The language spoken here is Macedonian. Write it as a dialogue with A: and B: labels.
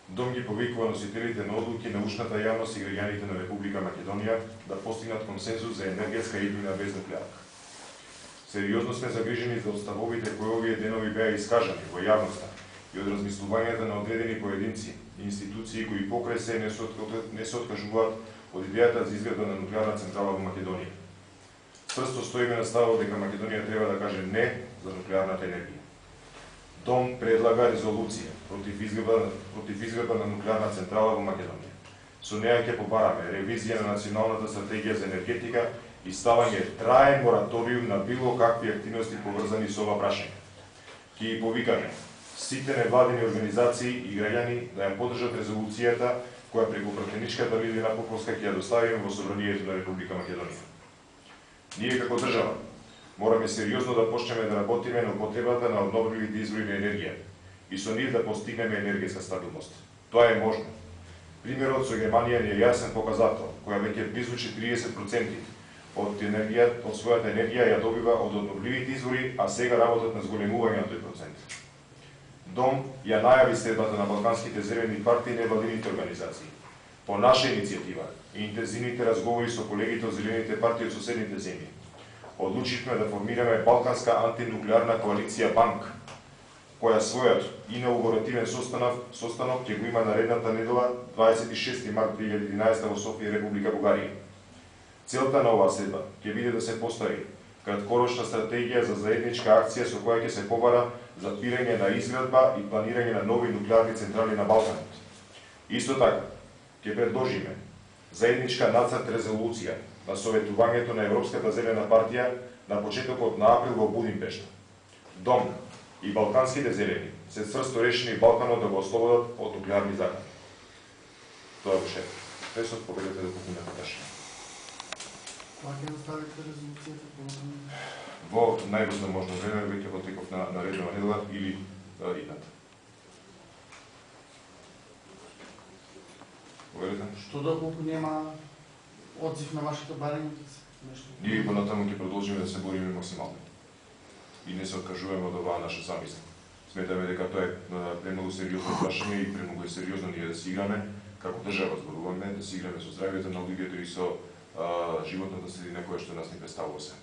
A: Дом ги повикува носителите на одлуки, научната јавност и граѓаните на Република Македонија да постигнат консензус за енергетска иднина без нуклеарка. Сериозно сме загрижени за оставовите кои овие денови беа искажани во јавноста и од размислувањата на одредени поединци и институции кои покрај се не се откажуваат од идејата за изградба на нуклеарна централа во Македонија. Цврсто стоиме на ставот дека Македонија треба да каже не за нуклеарната енергија. Дом предлага резолуција против изградба на нуклеарна централа во Македонија. Со неја ќе побараме ревизија на националната стратегија за енергетика и ставање траен мораториум на било какви активности поврзани со ова прашање. Ќе ги повикаме сите невладини организации и граѓани да ја поддржат резолуцијата која преку пратеничката Лилина Поповска ќе ја доставиме во Собранието на Република Македонија. Ние како држава мораме сериозно да почнеме да работиме на употребата на обновливите извори на енергија и со нив да постигнеме енергетска стабилност. Тоа е можно. Примерот со Германија ни е јасен показател, која веќе близу 40% од својата енергија ја добива од обновливите извори, а сега работат на зголемување на тој процент. Дом ја најави следбата на балканските зелени партии и невладините организации. По наша иницијатива и интензивните разговори со колегите од зелените партии од соседните земји, одлучивме да формираме Балканска антинуклеарна коалиција БАНК, која својот инаугуративен состанок ќе го има наредната недела 26 март 2011 во Софија, Република Бугарија. Целта на оваа следба ќе биде да се постави краткорочна стратегија за заедничка акција со која ќе се побара затвирање на изградба и планирање на нови нуклеарни централи на Балканот. Исто така, ќе предложиме заедничка нацрт резолуција на советувањето на Европската зелена партија на почетокот на април во Будимпешта. Дом и балканските зелени се цврсто решени Балканот да го ослободат од нуклеарни закани. Тоа е уште. Пресот победете да покунете прашање.
B: Кога ќе доставите резолуцијата?
A: Во најбрзо можно време, веќе во теков на нареднава недела или идната.
B: Што доколку нема одзив на вашите барања?
A: Ние понатаму ќе продолжиме да се бориме максимално и не се откажуваме од оваа наша замисла. Сметаме дека тоа е премногу сериозно прашање и премногу е сериозно ние да си играме како држава, зборуваме, да си играме со здравјето на луѓето и со животната средина која што нас ни представува се.